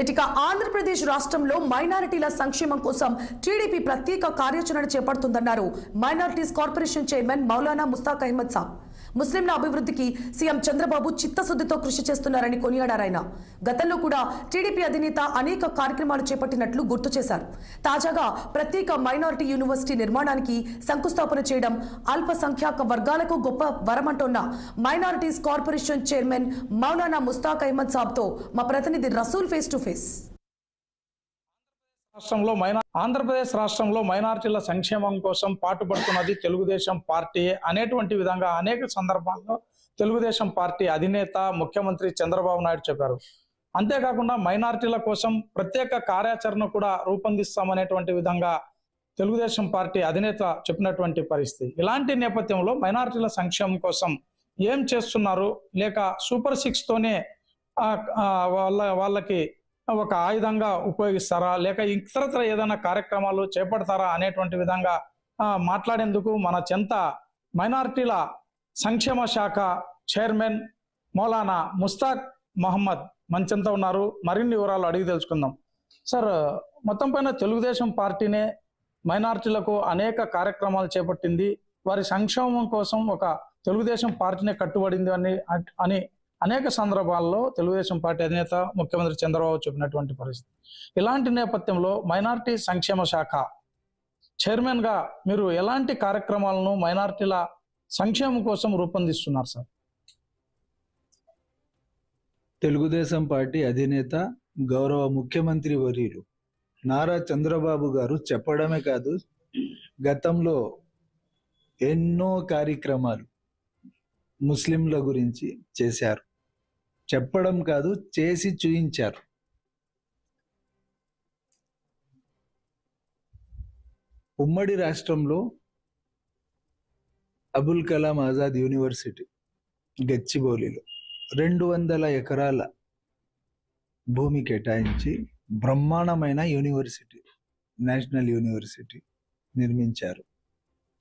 ఇక ఆంధ్రప్రదేశ్ రాష్ట్రంలో మైనారిటీల సంక్షేమం కోసం టీడీపీ ప్రత్యేక కార్యాచరణ చేపడుతుందన్నారు minorities corporation chairman Maulana Mushtaq Ahmed Saab. ముస్లింల అభివృద్ధికి సీఎం చంద్రబాబు చిత్తశుద్ధితో కృషి చేస్తున్నారని కొనియాడారాయన. గతంలో కూడా టీడీపీ అధినేత అనేక కార్యక్రమాలు చేపట్టినట్లు గుర్తు చేశారు. తాజాగా ప్రత్యేక మైనారిటీ యూనివర్సిటీ నిర్మాణానికి శంకుస్థాపన చేయడం అల్పసంఖ్యాక వర్గాలకు గొప్ప వరమంటున్న minorities corporation chairman Maulana Mushtaq Ahmed సాబ్తో మా ప్రతినిధి Rasool face to face. Andhra Pradesh రాష్ట్రంలో మైనారిటీల సంక్షేమం కోసం పాటుపడుతున్నది తెలుగుదేశం పార్టీ అనేటువంటి విధంగా అనేక సందర్భాల్లో తెలుగుదేశం పార్టీ అధినేత ముఖ్యమంత్రి చంద్రబాబు నాయుడు చెప్పారు. అంతేకాకుండా మైనారిటీల కోసం ప్రత్యేక కార్యాచరణ కూడా రూపొందిస్తామనేటువంటి విధంగా తెలుగుదేశం పార్టీ అధినేత చెప్పినటువంటి పరిస్థితి. ఇలాంటి నేపథ్యంలో మైనారిటీల సంక్షేమం కోసం ఏం చేస్తున్నారు, లేక సూపర్ 6 తోనే వాళ్ళకి ఒక ఆయుధంగా ఉపయోగిస్తారా, లేక ఇతరత్ర ఏదైనా కార్యక్రమాలు చేపడతారా అనేటువంటి విధంగా మాట్లాడేందుకు మన చెంత మైనారిటీల సంక్షేమ శాఖ చైర్మన్ మౌలానా ముస్తాక్ మహమ్మద్ మన చెంత ఉన్నారు. మరిన్ని వివరాలు అడిగి తెలుసుకుందాం. సార్, మొత్తం పైన తెలుగుదేశం పార్టీనే మైనారిటీలకు అనేక కార్యక్రమాలు చేపట్టింది, వారి సంక్షేమం కోసం ఒక తెలుగుదేశం పార్టీనే కట్టుబడింది అని అనేక సందర్భాల్లో తెలుగుదేశం పార్టీ అధినేత ముఖ్యమంత్రి చంద్రబాబు చెప్పినటువంటి పరిస్థితి. ఇలాంటి నేపథ్యంలో మైనారిటీ సంక్షేమ శాఖ చైర్మన్ గా మీరు ఎలాంటి కార్యక్రమాలను మైనారిటీల సంక్షేమం కోసం రూపొందిస్తున్నారు సార్? తెలుగుదేశం పార్టీ అధినేత గౌరవ ముఖ్యమంత్రి వర్యులు నారా చంద్రబాబు గారు చెప్పడమే కాదు, గతంలో ఎన్నో కార్యక్రమాలు ముస్లింల గురించి చేశారు. చెప్పడం కాదు, చేసి చూయించారు. ఉమ్మడి రాష్ట్రంలో అబుల్ కలాం ఆజాద్ యూనివర్సిటీ గచ్చిబౌలిలో 200 ఎకరాల భూమి కేటాయించి బ్రహ్మాండమైన యూనివర్సిటీ, నేషనల్ యూనివర్సిటీ నిర్మించారు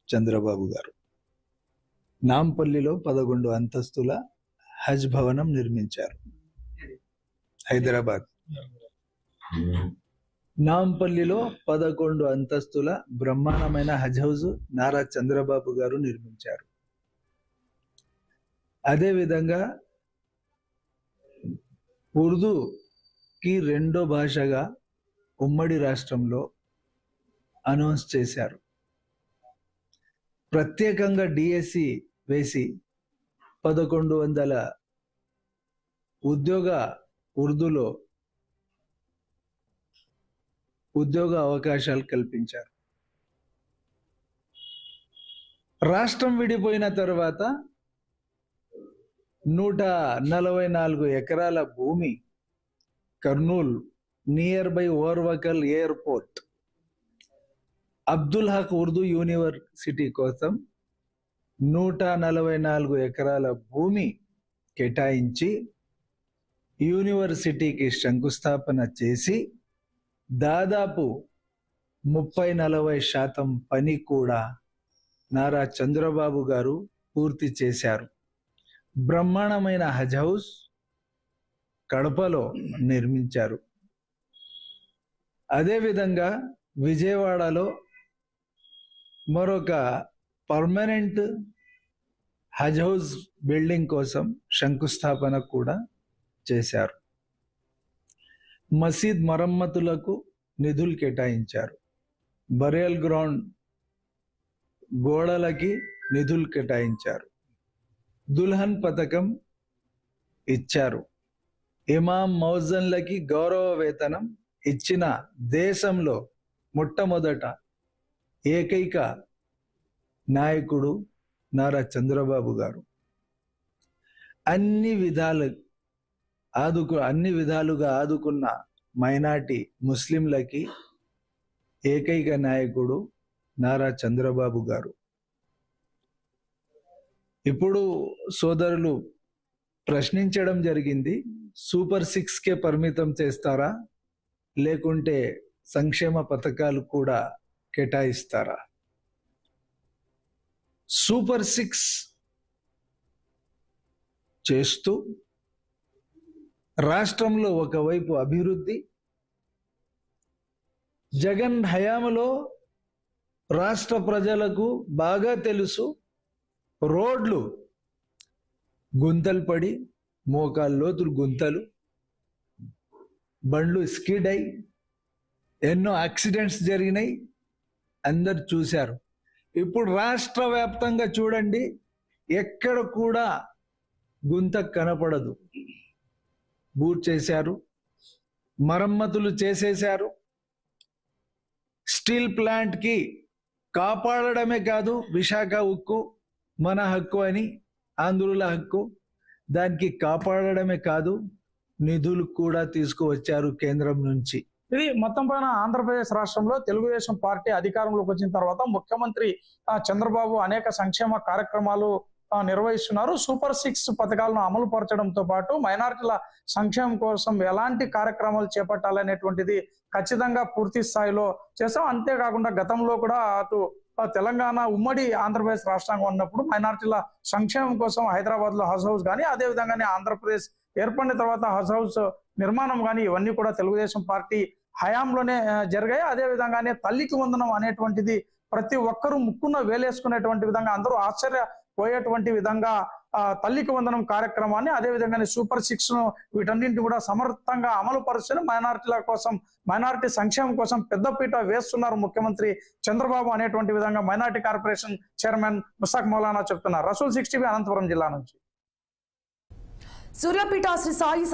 చంద్రబాబు గారు. నాంపల్లిలో 11 అంతస్తుల హజ్ భవనం నిర్మించారు. హైదరాబాద్ నాంపల్లిలో 11 అంతస్తుల బ్రహ్మాండమైన హజ్ హౌస్ నారా చంద్రబాబు గారు నిర్మించారు. అదేవిధంగా ఉర్దూకి 2వ భాషగా ఉమ్మడి రాష్ట్రంలో అనౌన్స్ చేశారు. ప్రత్యేకంగా డిఎస్సి వేసి 1100 ఉర్దూలో ఉద్యోగ అవకాశాలు కల్పించారు. రాష్ట్రం విడిపోయిన తర్వాత 144 ఎకరాల భూమి Kurnool near by Orvakal airport Abdul Haq Urdu university కోసం 144 ఎకరాల భూమి కేటాయించి యూనివర్సిటీకి శంకుస్థాపన చేసి దాదాపు 30-40% పని కూడా నారా చంద్రబాబు గారు పూర్తి చేశారు. బ్రహ్మాండమైన హజ్ హౌస్ కడపలో నిర్మించారు. అదేవిధంగా విజయవాడలో మరొక పర్మనెంట్ హజ్ హౌస్ బిల్డింగ్ కోసం శంకుస్థాపన కూడా చేశారు. మసీద్ మరమ్మతులకు నిధులు కేటాయించారు. బరియల్ గ్రౌండ్ గోడలకి నిధులు కేటాయించారు. దుల్హన్ పథకం ఇచ్చారు. ఇమాం మౌజన్లకి గౌరవ వేతనం ఇచ్చిన దేశంలో మొట్టమొదట ఏకైక నాయకుడు నారా చంద్రబాబు గారు. అన్ని విధాలుగా ఆదుకున్న మైనారిటీ ముస్లింలకి ఏకైక నాయకుడు నారా చంద్రబాబు గారు. ఇప్పుడు సోదరులు ప్రశ్నించడం జరిగింది, సూపర్ 6కే పరిమితం చేస్తారా, లేకుంటే సంక్షేమ పథకాలు కూడా కేటాయిస్తారా? సూపర్ 6 చేస్తూ రాష్ట్రంలో ఒకవైపు అభివృద్ధి, జగన్ హయాంలో రాష్ట్ర ప్రజలకు బాగా తెలుసు, రోడ్లు గుంతలు పడి, మోకాళ్ళ లోతులు గుంతలు, బండ్లు స్కిడ్ అయి ఎన్నో యాక్సిడెంట్స్ జరిగినాయి, అందరు చూశారు. ఇప్పుడు రాష్ట్ర వ్యాప్తంగా చూడండి, ఎక్కడ కూడా గుంత కనపడదు. బూట్ చేశారు, మరమ్మతులు చేసేశారు. స్టీల్ ప్లాంట్కి కాపాడడమే కాదు, విశాఖ ఉక్కు మన హక్కు అని, ఆంధ్రుల హక్కు, దానికి కాపాడడమే కాదు, నిధులు కూడా తీసుకువచ్చారు కేంద్రం నుంచి. ఇది మొత్తం పైన ఆంధ్రప్రదేశ్ రాష్ట్రంలో తెలుగుదేశం పార్టీ అధికారంలోకి వచ్చిన తర్వాత ముఖ్యమంత్రి చంద్రబాబు అనేక సంక్షేమ కార్యక్రమాలు నిర్వహిస్తున్నారు. సూపర్ 6 పథకాలను అమలు పరచడంతో పాటు మైనారిటీల సంక్షేమం కోసం ఎలాంటి కార్యక్రమాలు చేపట్టాలనేటువంటిది ఖచ్చితంగా పూర్తి స్థాయిలో చేస్తాం. అంతేకాకుండా గతంలో కూడా అటు తెలంగాణ ఉమ్మడి ఆంధ్రప్రదేశ్ రాష్ట్రంగా ఉన్నప్పుడు మైనారిటీల సంక్షేమం కోసం హైదరాబాద్ లో హౌస్ కానీ, అదే విధంగానే ఆంధ్రప్రదేశ్ ఏర్పడిన తర్వాత హౌస్ నిర్మాణం కానీ, ఇవన్నీ కూడా తెలుగుదేశం పార్టీ హయాంలోనే జరిగాయి. అదే విధంగానే తల్లికి వందనం అనేటువంటిది ప్రతి ఒక్కరూ ముక్కున్న వేలేసుకునేటువంటి విధంగా, అందరూ ఆశ్చర్యపోయేటువంటి విధంగా తల్లికి వందనం కార్యక్రమాన్ని, అదే విధంగానే సూపర్ 6 ను వీటన్నింటిని కూడా సమర్థంగా అమలు పరుస్తూ మైనారిటీల కోసం, మైనారిటీ సంక్షేమం కోసం పెద్దపీట వేస్తున్నారు ముఖ్యమంత్రి చంద్రబాబు అనేటువంటి విధంగా minority corporation chairman Mushtaq Maulana చెప్తున్నారు. రసూల్ 6 టీవీ అనంతపురం జిల్లా నుంచి. సూర్యాపేట శ్రీ సాయి